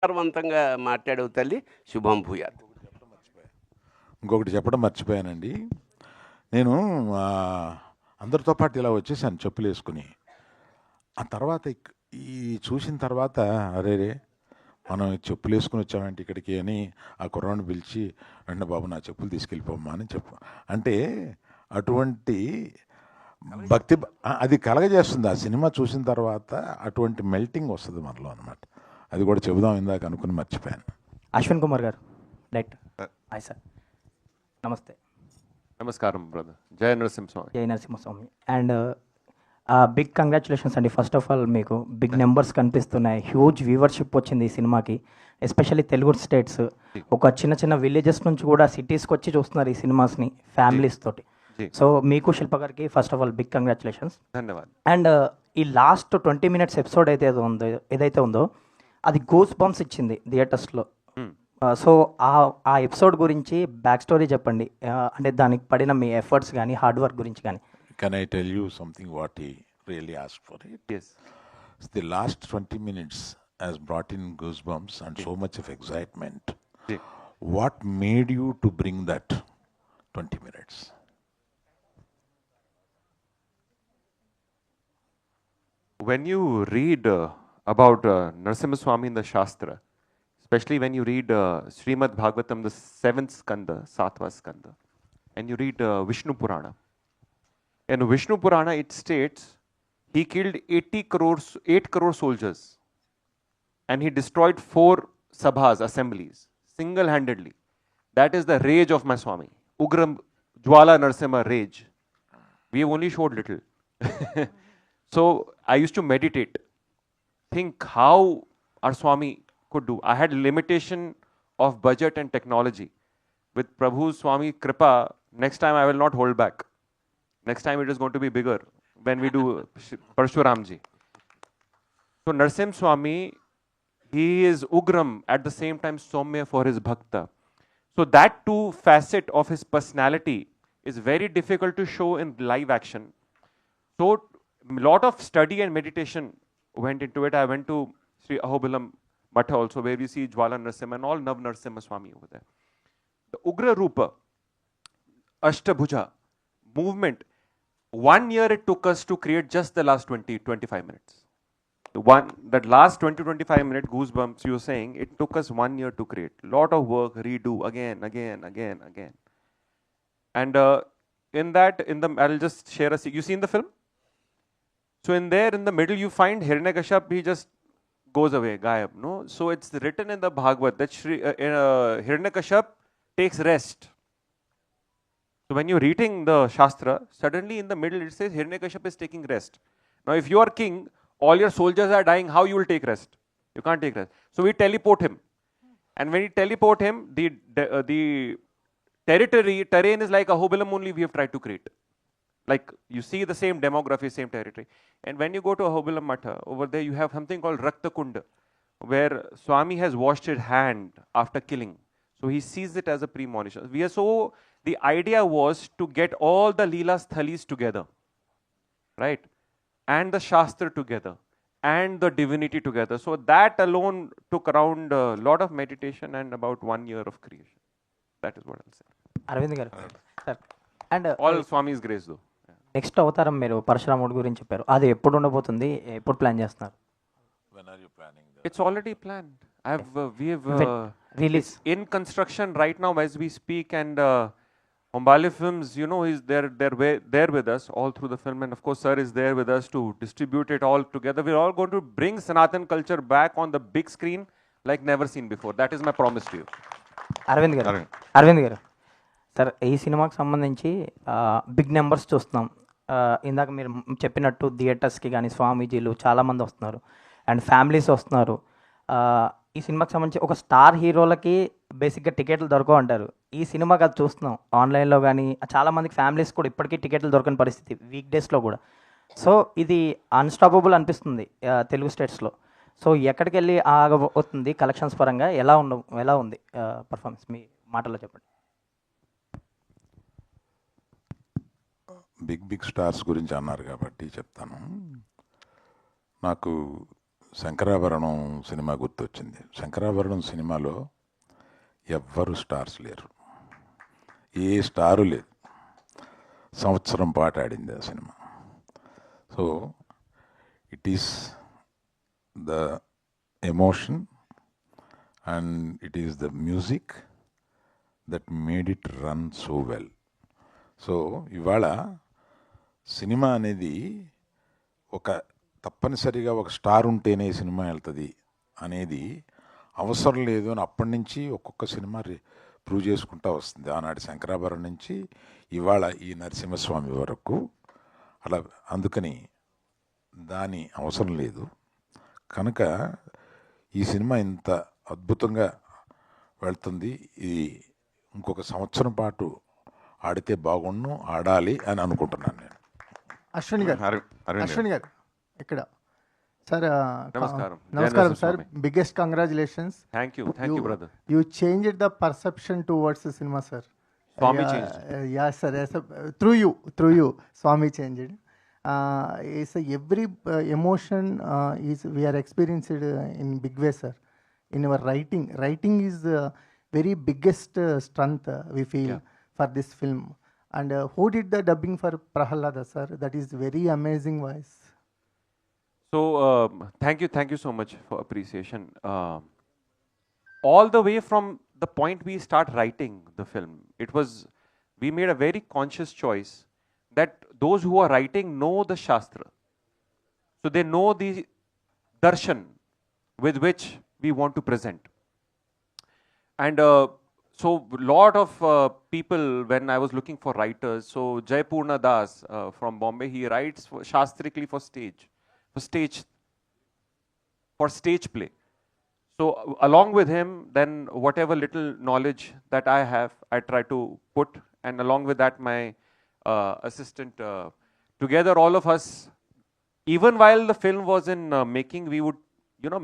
సంస్కారవంతంగా మాట్లాడవు తల్లి. శుభం భూయాత్. ఇంకొకటి చెప్పడం మర్చిపోయానండి. నేను అందరితో పాటు ఇలా వచ్చేసాను చెప్పులు వేసుకుని. ఆ తర్వాత ఈ చూసిన తర్వాత అరే మనం చెప్పులు వేసుకుని వచ్చామంటే ఇక్కడికి అని ఆ కుర్రాన్ని పిలిచి, అంటే బాబు నా చెప్పులు తీసుకెళ్ళిపోమ్మా అని చెప్పు అంటే అటువంటి భక్తి అది కలగజేస్తుంది. ఆ సినిమా చూసిన తర్వాత అటువంటి మెల్టింగ్ వస్తుంది మనలో అనమాట. అది కూడా చెబుదాం ఇందాక అనుకుని మర్చిపోయాను. అశ్విన్ కుమార్ గారు డైరెక్టర్. హాయ్ సార్, నమస్తే. నమస్కారం brother. Jaya Narasimhaswamy. Jaya Narasimhaswamy. And big congratulations అండి. ఫస్ట్ ఆఫ్ ఆల్ మీకు బిగ్ నెంబర్స్ కనిపిస్తున్నాయి, హ్యూజ్ వ్యూవర్షిప్ వచ్చింది ఈ సినిమాకి, ఎస్పెషల్లీ తెలుగు స్టేట్స్, ఒక చిన్న చిన్న విలేజెస్ నుంచి కూడా సిటీస్కి వచ్చి చూస్తున్నారు ఈ సినిమాస్ని ఫ్యామిలీస్ తోటి. సో మీకు శిల్ప గారికి first of all big congratulations. ధన్యవాదాలు. అండ్ ఈ లాస్ట్ 20 minutes ఎపిసోడ్ ఏదైతే ఉందో అది గూస్ బంప్స్ ఇచ్చింది థియేటర్స్లో. సో ఆ ఎపిసోడ్ గురించి బ్యాక్ స్టోరీ చెప్పండి, అంటే దానికి పడిన మీ ఎఫర్ట్స్ కానీ హార్డ్ వర్క్ గురించి కానీ. Can I tell you something what he really asked for it? Yes. The last 20 minutes has brought in goosebumps and so much of excitement. What made you to bring that 20 minutes? When you read about Narsimha Swami in the Shastra, especially when you read Srimad Bhagavatam, the 7th skanda, 7th skanda, and you read Vishnu Purana. In Vishnu Purana, it states he killed 8 crore soldiers and he destroyed 4 sabhas, assemblies, single-handedly. That is the rage of my Swami. Ugram Jwala Narsimha rage. We have only showed little. So I used to meditate, think how our Swami could do. I had limitation of budget and technology. With Prabhu's Swami Kripa, next time I will not hold back. Next time it is going to be bigger when we do Parshuramji. So Narsim Swami, he is Ugram at the same time Soumya for his Bhakta. So that two facet of his personality is very difficult to show in live action. So a lot of study and meditation went into it. I went to Sri Ahobilam Matha also, where we see Jwala Narsimha and all Nav Narsimha Swami over there. The Ugra Rupa, Ashtabhuja, movement. 1 year it took us to create just the last 20-25 minutes. That last 20-25 minute goosebumps you were saying, it took us 1 year to create. Lot of work, redo again. And in that, I'll just share you seen the film? So in there, in the middle, you find Hiranyakashipu, he just goes away, gayab, no? So it's written in the Bhagavad that Hiranyakashipu takes rest. So when you're reading the Shastra, suddenly in the middle it says Hiranyakashipu is taking rest. Now if you are king, all your soldiers are dying, how you will take rest? You can't take rest. So we teleport him. And when we teleport him, the terrain is like Ahobilam only we have tried to create. Like you see the same demography, same territory. And when you go to Ahobilam Matha, over there you have something called Rakta Kunda, where Swami has washed his hand after killing. So he sees it as a premonition. The idea was to get all the Leela Sthalis together, right? And the Shastra together, and the divinity together. So that alone took around a lot of meditation and about 1 year of creation. That is what I'll say. Arvind గారు sir, and All Swami's grace though. Next అవతారం మీరు పరశురాముడి గురించి చెప్పారు, అది ఎప్పుడు ఉండబోతుంది, ఎప్పుడు plan చేస్తున్నారు? When are you planning that? It's already planned. We have Release in construction right now as we speak, and Hombale Films, you know, they're there with us all through the film, and of course, sir is there with us to distribute it all together. We're all going to bring Sanatan culture back on the big screen like never seen before. That is my promise to you. Arvind గారు sir, ఈ సినిమాకి సంబంధించి big numbers చూస్తున్నాం. ఇందాక మీరు చెప్పినట్టు థియేటర్స్కి కానీ స్వామీజీలు చాలామంది వస్తున్నారు అండ్ ఫ్యామిలీస్ వస్తున్నారు. ఈ సినిమాకి సంబంధించి ఒక స్టార్ హీరోలకి బేసిక్గా టికెట్లు దొరకవు అంటారు. ఈ సినిమాకి అది చూస్తున్నాం ఆన్లైన్లో కానీ, చాలామందికి ఫ్యామిలీస్ కూడా ఇప్పటికీ టికెట్లు దొరకని పరిస్థితి వీక్ డేస్లో కూడా. సో ఇది అన్స్టాపబుల్ అనిపిస్తుంది తెలుగు స్టేట్స్లో. సో ఎక్కడికి వెళ్ళి ఆగబోతుంది కలెక్షన్స్ పరంగా, ఎలా ఉంది పర్ఫార్మెన్స్, మీ మాటల్లో చెప్పండి. బిగ్ స్టార్స్ గురించి అన్నారు కాబట్టి చెప్తాను. నాకు శంకరాభరణం సినిమా గుర్తొచ్చింది. శంకరాభరణం సినిమాలో ఎవ్వరు స్టార్స్ లేరు, ఏ స్టారు లేదు. సంవత్సరం పాటు ఆడింది ఆ cinema. So it is the emotion and it is the music that made it run so well. So ఇవాళ సినిమా అనేది ఒక తప్పనిసరిగా ఒక స్టార్ ఉంటేనే సినిమా వెళ్తుంది అనేది అవసరం లేదు అని అప్పటి నుంచి ఒక్కొక్క సినిమా ప్రూవ్ చేసుకుంటూ వస్తుంది. ఆనాటి శంకరాభరణం నుంచి ఇవాళ ఈ నరసింహస్వామి వరకు అలా. అందుకని దాని అవసరం లేదు. కనుక ఈ సినిమా ఇంత అద్భుతంగా వెళ్తుంది. ఇది ఇంకొక సంవత్సరం పాటు ఆడితే బాగుండు, ఆడాలి అని అనుకుంటున్నాను నేను. అశ్విని గారు, అశ్విని గారు ఇక్కడ సార్. నమస్కారం. నమస్కారం sir. Biggest congratulations. Thank you, brother. You changed the perception towards the cinema, sir. Swami changed. Yeah, sir. Yes, sir. Through you, Swami changed. Is every emotion is we are experienced in big way, sir. In our writing is very biggest strength we feel for this film. And who did the dubbing for Prahalada, sir? That is very amazing voice. So thank you so much for appreciation. All the way from the point we start writing the film, we made a very conscious choice that those who are writing know the Shastra. So they know the darshan with which we want to present. And so lot of people, when I was looking for writers, so Jaypurna Das from Bombay, he writes shastrically for stage play. So along with him, then whatever little knowledge that I have, I try to put, and along with that, my assistant, together all of us, even while the film was in making, we would,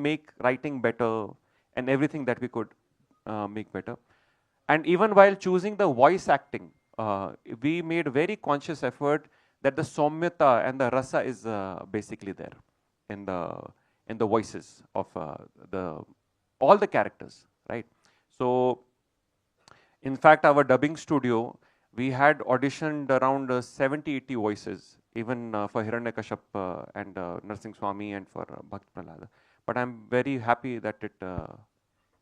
make writing better and everything that we could make better. And even while choosing the voice acting, we made very conscious effort that the Somyata and the Rasa is basically there in the voices of all the characters, right? So, in fact, our dubbing studio, we had auditioned around 70-80 voices, even for Hiranyakashap and Narsingh Swami and for Bhakt Prahlada. But I'm very happy that it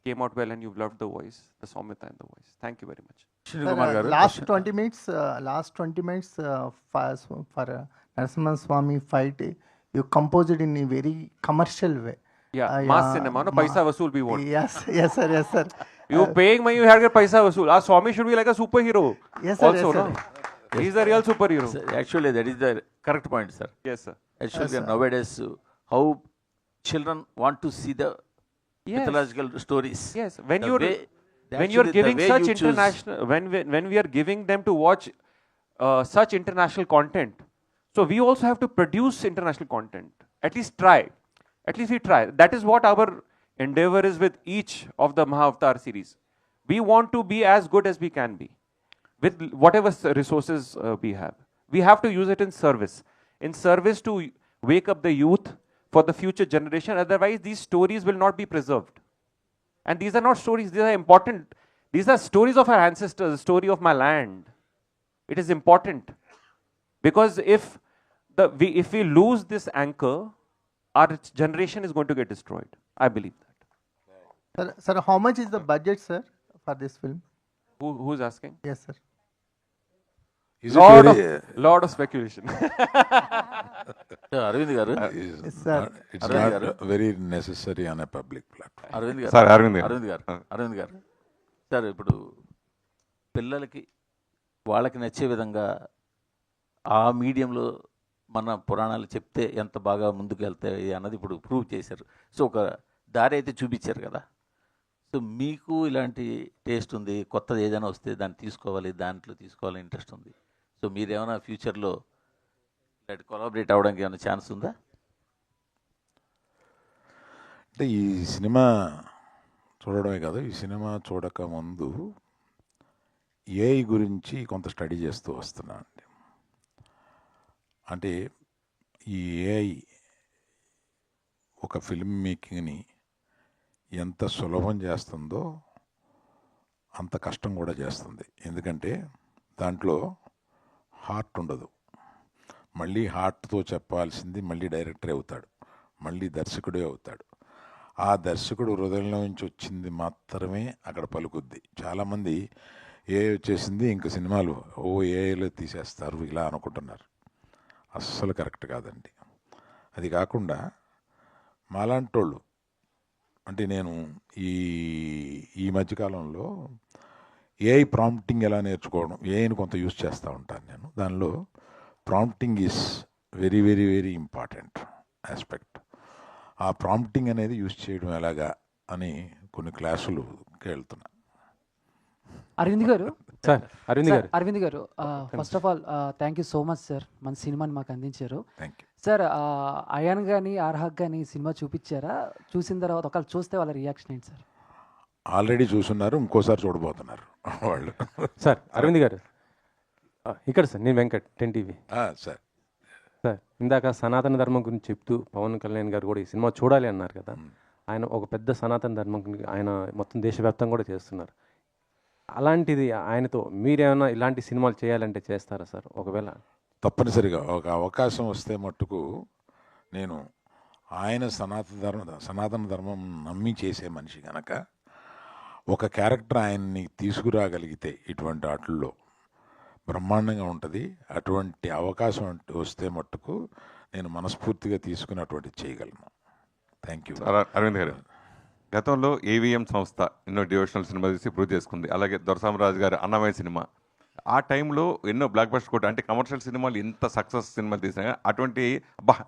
came out well and you've loved the voice, the Somyata and the voice. Thank you very much. Sir, last 20 minutes for Narasimha Swami fight, you composed it in a very commercial way. Yeah, mass cinema, no? Paisa vasool we want. Yes, sir. You paying money, you have to get paisa vasool. Our Swami should be like a superhero. Yes, sir. Also, no? He's a real superhero. Sir, actually, that is the correct point, sir. Yes, sir. Actually, nowadays, how children want to see the mythological stories. Yes, when you're giving such international, when we are giving them to watch such international content, so we also have to produce international content. At least we try. That is what our endeavor is with each of the Mahavatar series. We want to be as good as we can be with whatever resources we have. We have to use it in service to wake up the youth for the future generation. Otherwise, these stories will not be preserved. And these are not stories, these are important. These are stories of our ancestors, the story of my land. It is important. Because if we lose this anchor, our generation is going to get destroyed. I believe that. Sir, how much is the budget, sir, for this film? Who's asking? Yes, sir. Is it Lot of speculation. Arvind garu, Yes, sir. it's not very necessary on a public platform. Arvind garu, Sir, Arvind గారు sir, ఇప్పుడు పిల్లలకి వాళ్ళకి నచ్చే విధంగా ఆ మీడియంలో మన పురాణాలు చెప్తే ఎంత బాగా ముందుకు వెళ్తాయి అన్నది ఇప్పుడు ప్రూవ్ చేశారు. సో ఒక దారి అయితే చూపించారు కదా. సో మీకు ఇలాంటి టేస్ట్ ఉంది, కొత్తది ఏదైనా వస్తే దాంట్లో తీసుకోవాలి ఇంట్రెస్ట్ ఉంది. సో మీరేమైనా ఫ్యూచర్లో ఇలాంటి కొలాబరేట్ అవ్వడానికి ఏమైనా ఛాన్స్ ఉందా? అంటే ఈ సినిమా చూడడమే కాదు, ఈ సినిమా చూడక ముందు ఏఐ గురించి కొంత స్టడీ చేస్తూ వస్తున్నాను అండి. అంటే ఈ ఏఐ ఒక ఫిల్మ్ మేకింగ్ని ఎంత సులభం చేస్తుందో అంత కష్టం కూడా చేస్తుంది. ఎందుకంటే దాంట్లో హార్ట్ ఉండదు. మళ్ళీ హార్ట్తో చెప్పాల్సింది మళ్ళీ డైరెక్టరే అవుతాడు, మళ్ళీ దర్శకుడే అవుతాడు. ఆ దర్శకుడు హృదయంలో నుంచి వచ్చింది మాత్రమే అక్కడ పలుకుద్ది. చాలామంది ఏ వచ్చేసింది ఇంక సినిమాలు ఏలో తీసేస్తారు ఇలా అనుకుంటున్నారు. అస్సలు కరెక్ట్ కాదండి. అది కాకుండా మాలాంటోళ్ళు అంటే నేను ఈ మధ్యకాలంలో ఏఐ ప్రాంప్టింగ్ ఎలా నేర్చుకోవడం, ఏఐని కొంత యూస్ చేస్తూ ఉంటాను నేను. దానిలో prompting is very very very important aspect. ఆ ప్రాంప్టింగ్ అనేది యూస్ చేయడం ఎలాగా అని కొన్ని క్లాసులుకి వెళ్తున్నా. అరవింద్ గారు సార్ అరవింద్ గారు అరవింద్ గారు first of all thank you so much sir, మన సినిమాని మాకు అందించారు. Thank you. సార్ అయాన్ కానీ ఆర్హక్ కానీ సినిమా చూపించారా? చూసిన తర్వాత ఒకవేళ చూస్తే వాళ్ళ రియాక్షన్ ఏంటి సార్? ఆల్రెడీ చూస్తున్నారు, ఇంకోసారి చూడబోతున్నారు వాళ్ళు. సార్ అరవింద్ గారు ఇక్కడ సార్, నేను వెంకట్ 10 టీవీ. సార్ సార్ ఇందాక సనాతన ధర్మం గురించి చెప్తూ పవన్ కళ్యాణ్ గారు కూడా ఈ సినిమా చూడాలి అన్నారు కదా. ఆయన ఒక పెద్ద సనాతన ధర్మం ఆయన మొత్తం దేశవ్యాప్తంగా కూడా చేస్తున్నారు. అలాంటిది ఆయనతో మీరేమైనా ఇలాంటి సినిమాలు చేయాలంటే చేస్తారా సార్? ఒకవేళ తప్పనిసరిగా ఒక అవకాశం వస్తే మట్టుకు నేను ఆయన సనాతన ధర్మం నమ్మి చేసే మనిషి కనుక ఒక క్యారెక్టర్ ఆయన్ని తీసుకురాగలిగితే ఇటువంటి వాటిల్లో బ్రహ్మాండంగా ఉంటుంది. అటువంటి అవకాశం వస్తే మట్టుకు నేను మనస్ఫూర్తిగా తీసుకుని అటువంటి చేయగలను. Thank you. అరవింద్ గారు, గతంలో ఏవిఎం సంస్థ ఎన్నో డివోషనల్ సినిమా తీసి ప్రూవ్ చేసుకుంది. అలాగే దొరసామరాజు గారి అన్నమయ్య సినిమా ఆ టైంలో ఎన్నో బ్లాక్ బస్టర్ కొట్ట, అంటే కమర్షియల్ సినిమాలు ఎంత సక్సెస్ సినిమాలు తీసినా అటువంటి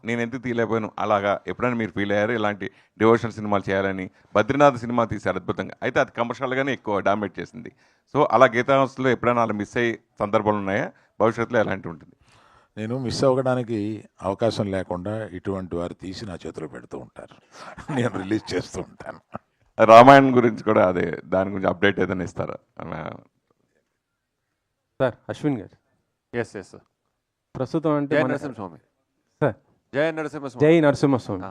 నేను ఎందుకు తీయలేకపోయాను అలాగా ఎప్పుడైనా మీరు ఫీల్ అయ్యారు? ఇలాంటి డివోషనల్ సినిమాలు చేయాలని బద్రీనాథ్ సినిమా తీశారు అద్భుతంగా, అయితే అది కమర్షియల్గానే ఎక్కువ డామినేట్ చేసింది. సో అలా గీతాంశంలో ఎప్పుడైనా అలా మిస్ అయ్యే సందర్భాలు ఉన్నాయా? భవిష్యత్తులో ఎలాంటి ఉంటుంది? నేను మిస్ అవ్వడానికి అవకాశం లేకుండా ఇటువంటి వారు తీసి నా చేతిలో పెడుతూ ఉంటారు, నేను రిలీజ్ చేస్తూ ఉంటాను. రామాయణం గురించి కూడా అదే, దాని గురించి అప్డేట్ ఏదైనా ఇస్తారా? సార్ అశ్విన్ గారు, ఎస్ ఎస్ సార్. ప్రస్తుతం అంటే జై నరసింహస్వామి సార్, జై నరసింహస్వామి. జై నరసింహస్వామి.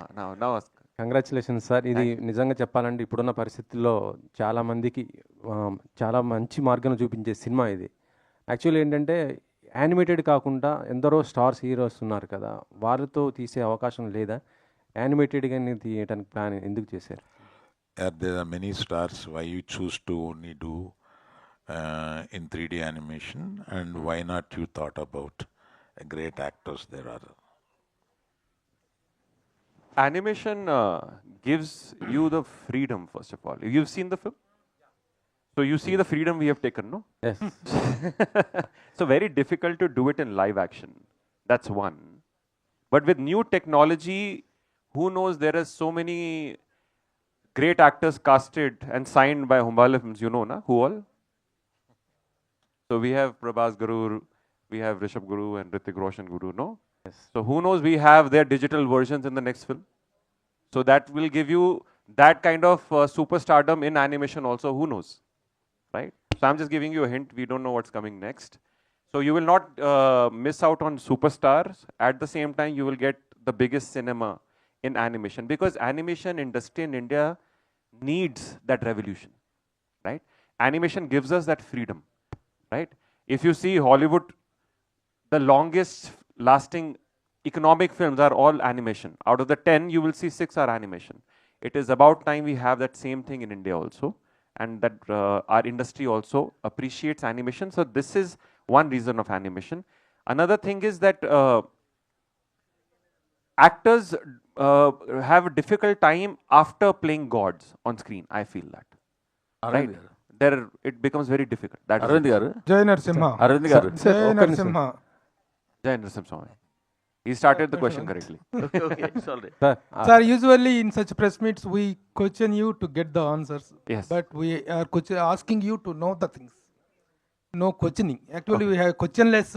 నమస్కారం. Congratulations sir. ఇది నిజంగా చెప్పాలంటే ఇప్పుడున్న పరిస్థితుల్లో చాలామందికి చాలా మంచి మార్గం చూపించే సినిమా ఇది. యాక్చువల్లీ ఏంటంటే యానిమేటెడ్ కాకుండా ఎందరో స్టార్స్ హీరోస్ ఉన్నారు కదా, వారితో తీసే అవకాశం లేదా? యానిమేటెడ్గా తీయడానికి ప్లాన్ ఎందుకు చేశారు? There are many stars. Why you choose to only do in 3D animation, and why not you thought about great actors there are? Animation gives you the freedom, first of all. You've seen the film? So you see the freedom we have taken, no? Yes. So very difficult to do it in live action. That's one. But with new technology, who knows, there are so many great actors casted and signed by Humbala Films, you know, na? Who all? So we have Prabhas Guru, we have Rishabh Guru and Hrithik Roshan Guru, no? Yes. So who knows, we have their digital versions in the next film. So that will give you that kind of superstardom in animation also, who knows, right? So I'm just giving you a hint, we don't know what's coming next. So you will not miss out on superstars. At the same time, you will get the biggest cinema in animation, because animation industry in India needs that revolution, right? Animation gives us that freedom, right? If you see Hollywood, the longest lasting economic films are all animation. Out of the 10, you will see 6 are animation. It is about time we have that same thing in India also, and that our industry also appreciates animation. So this is one reason of animation. Another thing is that actors have a difficult time after playing gods on screen. I feel that. Aravind గారు, It becomes very difficult. That is Arvind it. గారు, జై నరసింహ. అరవింద్ గారు, జై ఒక్క నిమిషం. Narasimha. Jai Narasimha. He started the question correctly. Okay, it's all right. Sir Sir, usually in such press meets, we question you to get the answers. Yes. But we are asking you to know the things. No questioning. Actually, we have questionless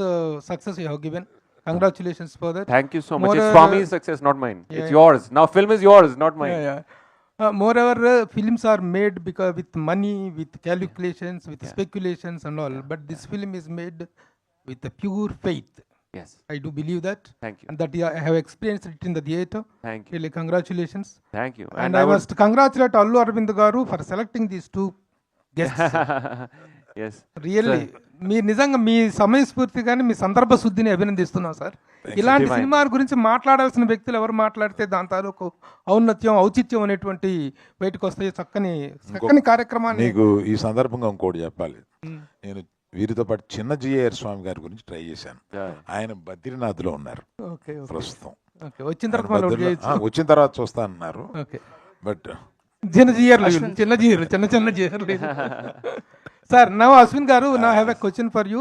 success you have given. Congratulations for that. Thank you so much. It's Moreover- Swami's success, not mine. Yeah, It's yeah. yours. Now film is yours, not mine. Yeah, yeah. Moreover, films are made because with money, with calculations, with speculations and all. But this film is made with a pure faith. Yes. I do believe that. Thank you. And that I have experienced it in the theater. Thank you. Really, congratulations. Thank you. And I must congratulate Allu Arvind garu for selecting these two guests. Yes. Really మీ నిజంగా మీ సమయస్ఫూర్తి కానీ మీ సందర్భ శుద్ధిని అభినందిస్తున్నాం sir. ఇలాంటి సినిమాల గురించి మాట్లాడాల్సిన వ్యక్తులు ఎవరు మాట్లాడితే దాని తాలూకు ఔన్నత్యం ఔచిత్యం అనేటువంటి బయటకు వస్తాయి. చక్కని కార్యక్రమాన్ని నీకు ఈ సందర్భంగా ఇంకోటి చెప్పాలి. నేను వీరితో పాటు చిన్న జిఏఆర్ స్వామి గారి గురించి ట్రై చేశాను. ఆయన బద్రీనాథ్లో ఉన్నారు ప్రస్తుతం. వచ్చిన తర్వాత చూస్తా అన్నారు. బట్ చిన్న జియర్లు Sir, now Ashwin Garu, now I have a question for you.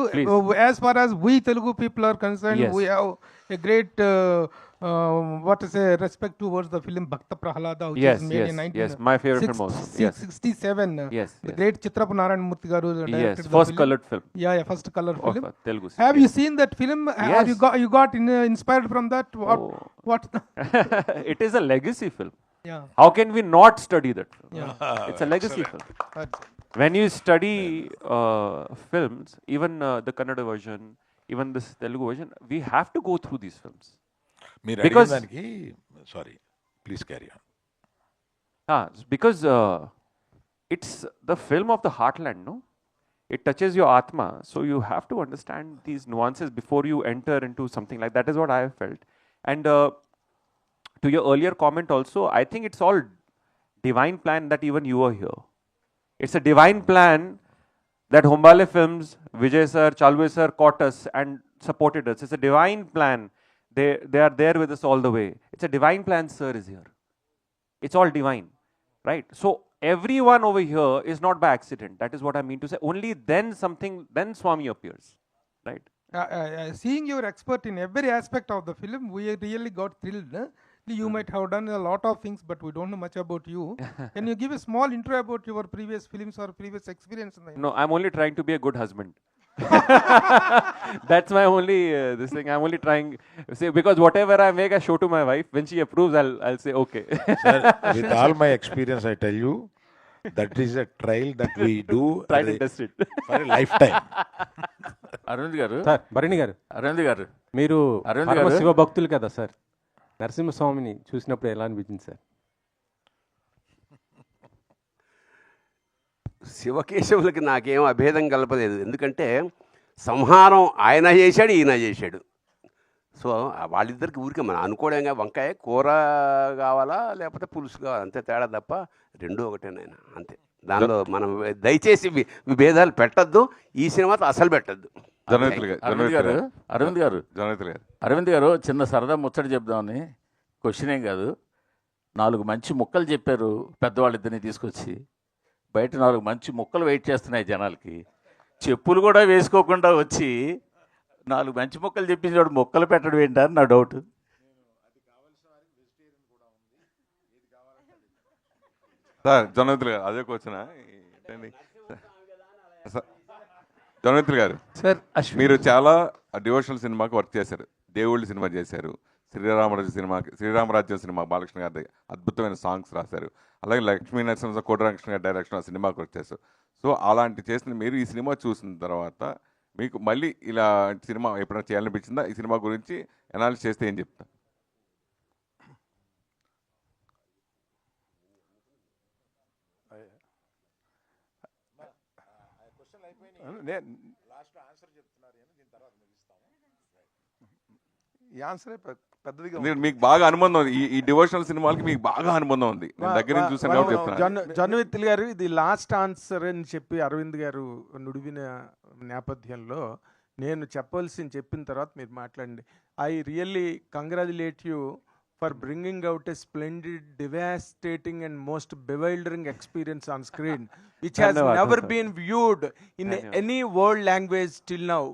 As far as we Telugu people are concerned, we have a great respect towards the film Bhakta Prahalada, which is made in 1967. The great Chitrapu Narayan Murthy Garu directed the first film. colored film. Yeah, first color film. Telugu. Have you seen that film? Yes. You got inspired from that? What? It is a legacy film. Yeah. How can we not study that film? Yeah. It's a legacy film. When you study films, even the Kannada version, even this Telugu version, we have to go through these films. Because sorry, please carry on. Because it's the film of the heartland, no? It touches your atma, so you have to understand these nuances before you enter into something like that. Is what I have felt. And to your earlier comment also, I think it's all divine plan that even you are here. It's a divine plan that Hombale Films, Vijay sir, Chalwe sir caught us and supported us. It's a divine plan. They are there with us all the way. It's a divine plan, sir is here. It's all divine, right? So everyone over here is not by accident. That is what I mean to say. Only then Swami appears, right? Seeing your expert in every aspect of the film, we really got thrilled. You might have done a lot of things, but we don't know much about you. Can you give a small intro about your previous films or previous experience? No, I'm only trying to be a good husband. That's my only this thing. I'm only trying say because whatever I make, I show to my wife. When she approves, I'll say okay. Sir, with all my experience, I tell you, that is a trial that we do try to test it for a lifetime. Arvind గారు, భరణి గారు, అరవింద్ గారు, మీరు అరవింద్ గారు శివ భక్తులు కదా sir. నరసింహస్వామిని చూసినప్పుడు ఎలా అనిపించింది సార్? శివకేశవులకి నాకేం అభేదం కలపలేదు. ఎందుకంటే సంహారం ఆయన చేశాడు, ఈయన చేశాడు. సో వాళ్ళిద్దరికి ఊరికే మనం అనుకోవడంగా వంకాయ కూర కావాలా లేకపోతే పులుసు కావాలా అంతే తేడా తప్ప రెండూ ఒకటేనాయన అంతే. దానిలో మనం దయచేసి విభేదాలు పెట్టద్దు. ఈ సినిమాతో అసలు పెట్టద్దు. అరవింద్ గారు చిన్న సరదా ముచ్చట చెప్దామని, క్వశ్చన్ ఏం కాదు. 4 మంచి ముక్కలు చెప్పారు పెద్దవాళ్ళిద్దరిని తీసుకొచ్చి. బయట 4 మంచి ముక్కలు వెయిట్ చేస్తున్నాయి జనాలకి. చెప్పులు కూడా వేసుకోకుండా వచ్చి 4 మంచి ముక్కలు చెప్పించాడు, ముక్కలు పెట్టడం ఏంటని నా డౌట్. సార్ జనమిత్రులు గారు అదే క్వశ్చన్ జనమిత్రులు గారు సార్, మీరు చాలా డివోషనల్ సినిమాకి వర్క్ చేశారు. దేవుళ్ళ సినిమా చేశారు, శ్రీరామరాజ్యం సినిమా బాలకృష్ణ గారి అద్భుతమైన సాంగ్స్ రాశారు. అలాగే లక్ష్మీ నరసింహ కోటరామకృష్ణ గారి డైరెక్షన్ ఆ సినిమాకి వర్క్ చేశారు. సో అలాంటి చేసిన మీరు ఈ సినిమా చూసిన తర్వాత మీకు మళ్ళీ ఇలా సినిమా ఎప్పుడైనా చేయాలనిపించిందా? ఈ సినిమా గురించి అనాలిసిస్ చేస్తే ఏం చెప్తా? మీకు బాగా అనుబంధం ఉంది ఈ డివోషనల్ సినిమాలకి, మీకు బాగా అనుబంధం ఉంది. నేను దగ్గర నుంచి చూసాను కాబట్టి చెప్తున్నాను. జన్విత్తులు గారు, ఇది లాస్ట్ ఆన్సర్ అని చెప్పి అరవింద్ గారు నుడివిన నేపథ్యంలో నేను చెప్పాల్సింది చెప్పిన తర్వాత మీరు మాట్లాడండి. I really congratulate you for bringing out a splendid, devastating and most bewildering experience on screen, which has never been viewed in any world language till now.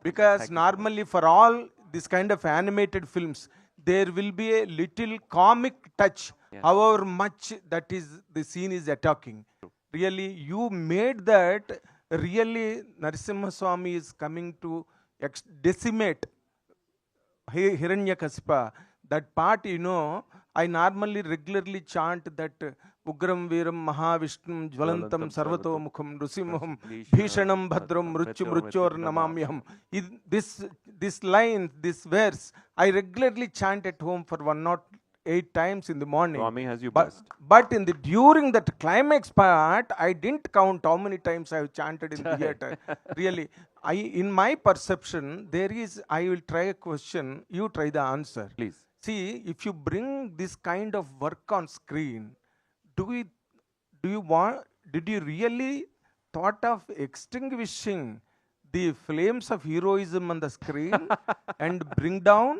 Because normally for all this kind of animated films, there will be a little comic touch, however much that is the scene is attacking. Really, you made that. Really, Narasimha Swami is coming to decimate Hiranyakasipa. That part, I normally regularly chant that ఉగ్రం వీరం మహావిష్ణుం జ్వలంతం సర్వతోముఖం నృసింహం భీషణం భద్రం మృత్యోర్నమామ్యహం. This line, this verse, I regularly chant at home for 108 times in the morning. Swami has you but, blessed. but in the during that climax part, I didn't count how many times I have chanted in the theater. Really, in my perception, there is. I will try a question. You try the answer. Please. See, if you bring this kind of work on screen, did you really thought of extinguishing the flames of heroism on the screen and bring down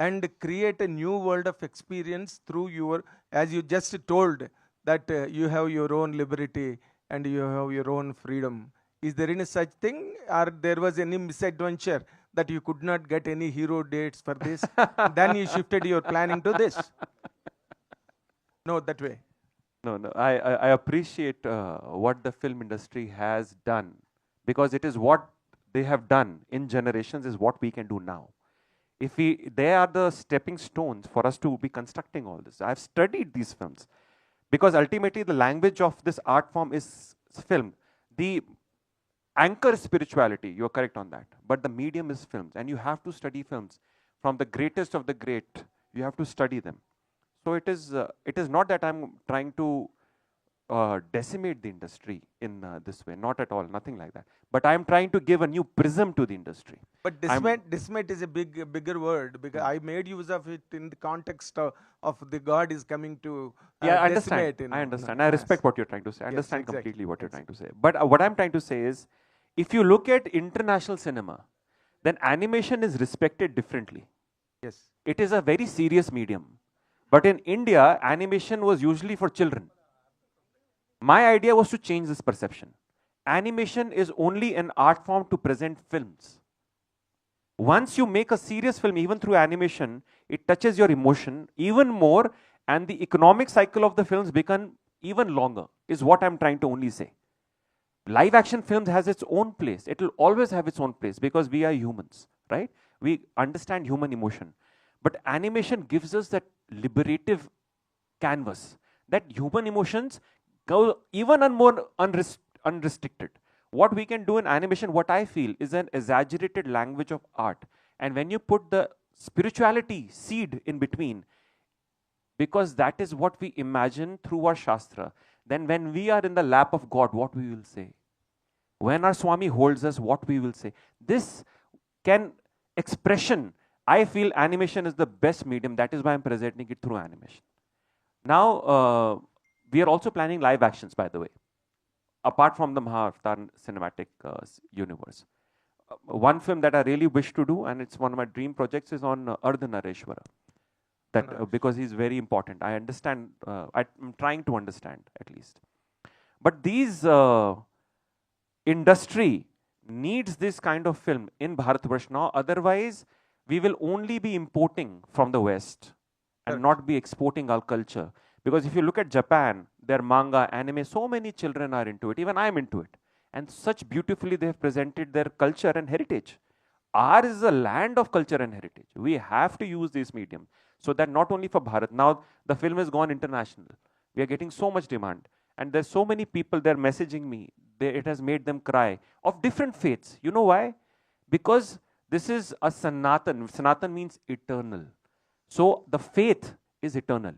and create a new world of experience through your, as you just told, that you have your own liberty and you have your own freedom? Is there any such thing, or there was any misadventure that you could not get any hero dates for this? Then you shifted your planning to this? No, that way. No. I appreciate what the film industry has done, because it is what they have done in generations is what we can do now. They are the stepping stones for us to be constructing all this. I've studied these films because ultimately the language of this art form is film. The anchor is spirituality, you're correct on that, but the medium is films, and you have to study films from the greatest of the great. You have to study them. So it is not that I'm trying to decimate the industry in this way, not at all, nothing like that, but I'm trying to give a new prism to the industry. But decimate is a bigger word, because I made use of it in the context of the God is coming to Yeah, I decimate. understand. I understand. I respect what you're trying to say. I Yes, understand exactly. completely what you're trying to say. But what I'm trying to say is, if you look at international cinema, then animation is respected differently. Yes. It is a very serious medium. But in India, animation was usually for children. My idea was to change this perception. Animation is only an art form to present films. Once you make a serious film, even through animation, it touches your emotion even more, and the economic cycle of the films become even longer, is what I'm trying to only say. Live action films has its own place. It will always have its own place because we are humans, right? We understand human emotion. But animation gives us that liberative canvas, that human emotions go even more unrestricted. What we can do in animation, what I feel, is an exaggerated language of art. And when you put the spirituality seed in between, because that is what we imagine through our Shastra, then when we are in the lap of God, what we will say? When our Swami holds us, what we will say? This expression, I feel animation is the best medium. That is why I'm presenting it through animation. Now, we are also planning live actions, by the way, apart from the Mahavatar cinematic universe. One film that I really wish to do, and it's one of my dream projects, is on Ardhanareshwara. Because he's very important. I understand, I'm trying to understand at least. But these industry needs this kind of film in Bharatvarsh now. Otherwise, we will only be importing from the West and not be exporting our culture. Because if you look at Japan, their manga, anime, so many children are into it. Even I'm into it. And such beautifully they have presented their culture and heritage. Ours is a land of culture and heritage. We have to use this medium so that not only for Bharat, now the film has gone international. We are getting so much demand. And there's so many people, they're messaging me. It has made them cry, of different faiths. You know why? Because this is a Sanatan. Sanatan means eternal. So the faith is eternal.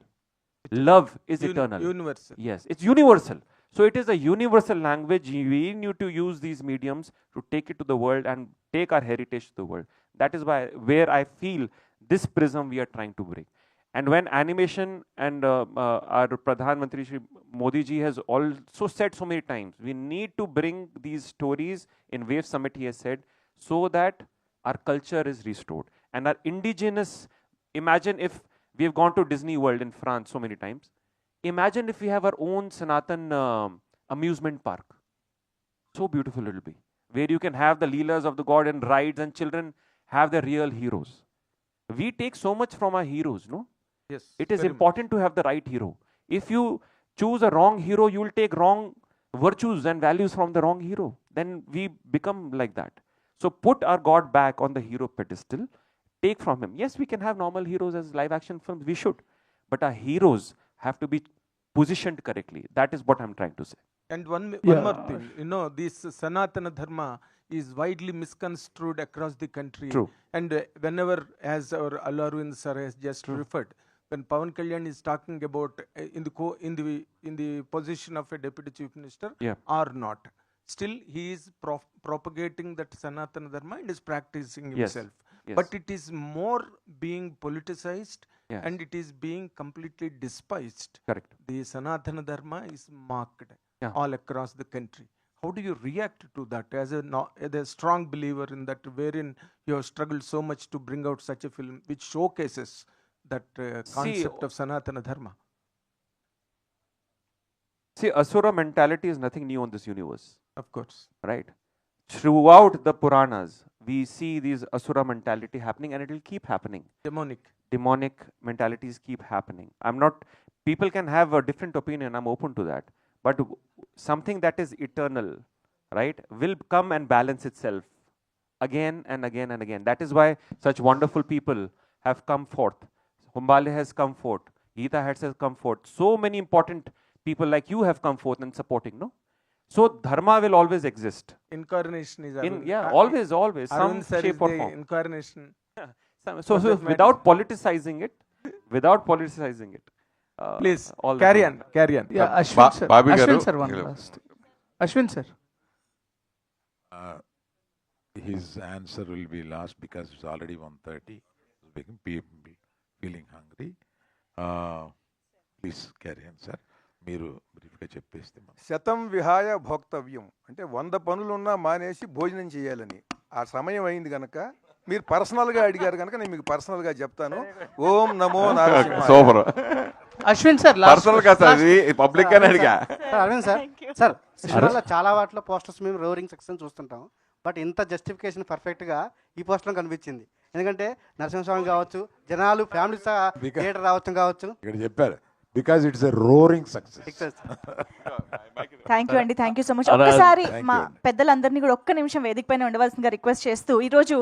Love is eternal. Universal. Yes, it's universal. So it is a universal language. We need to use these mediums to take it to the world and take our heritage to the world. That is where I feel this prism we are trying to break. And when animation and our Pradhan Mantri Shri Modi ji has also said so many times, we need to bring these stories in Wave Summit, he has said, so that our culture is restored. And our indigenous, imagine if we have gone to Disney World in France so many times. Imagine if we have our own Sanatan amusement park. So beautiful it will be. Where you can have the Leelas of the God and rides, and children have their real heroes. We take so much from our heroes, no? Yes. It is important to have the right hero. If you choose a wrong hero, you will take wrong virtues and values from the wrong hero. Then we become like that. So put our God back on the hero pedestal. Take from him. Yes, we can have normal heroes as live action films. We should. But our heroes have to be positioned correctly. That is what I'm trying to say. And one Yeah. more thing, this Sanatana Dharma is widely misconstrued across the country. True. And whenever, as our Alarvind sir has just referred, when Pawan Kalyan is talking about in the position of a deputy chief minister Yeah. or not, still he is propagating that Sanatana Dharma and is practicing Yes. himself. Yes. But it is more being politicized Yes. and it is being completely despised. Correct. The Sanatana Dharma is mocked Yeah. all across the country. How do you react to that as a strong believer in that, wherein you have struggled so much to bring out such a film which showcases that concept of Sanatana Dharma? See, Asura mentality is nothing new on this universe, Of course. right? Throughout the Puranas, we see these Asura mentality happening, and it will keep happening. Demonic mentalities keep happening. People can have a different opinion, I'm open to that. But something that is eternal, right, will come and balance itself again and again and again. That is why such wonderful people have come forth. Humbale has come forth. Gita has come forth. So many important people like you have come forth and supporting, no? So dharma will always exist. Incarnation is Always, some Arvind sir shape is or the form. incarnation. So without politicizing it, Please all carry on. Yeah, Ashwin sir. Babi Ashwin garu, sir, one hello. last. Ashwin sir. His answer will be last because it's already 1:30. People feeling hungry. Please carry on, sir. మీరు బ్రీఫ్గా చెప్పేస్తే శతం విహాయ భోక్తవ్యం అంటే 100 పనులున్నా మానేసి భోజనం చేయాలని. ఆ సమయం అయింది కనుక మీరు పర్సనల్గా అడిగారు కనుక నేను మీకు పర్సనల్గా చెప్తాను. ఓం నమో Narayana. Super. Ashwin sir last personal గా సార్, ఇది పబ్లిక్ గానే అడిగా. అరవింద్ సార్ సినిమాలో చాలా వాటిలో పోస్టర్స్ మేము రోరింగ్ సక్సెస్ చూస్తుంటాం, బట్ ఇంత జస్టిఫికేషన్ పర్ఫెక్ట్గా ఈ పోస్టర్లో కనిపించింది. ఎందుకంటే నరసింహస్వామి కావచ్చు, జనాలు ఫ్యామిలీ థియేటర్ రావచ్చు కావచ్చు. ఇక్కడ చెప్పారు because it's a roaring success. Thank you అండి, థ్యాంక్ యూ సో మచ్. ఒక్కసారి మా పెద్దలందరినీ కూడా ఒక్క నిమిషం వేదిక పైన ఉండవలసిందిగా రిక్వెస్ట్ చేస్తూ ఈరోజు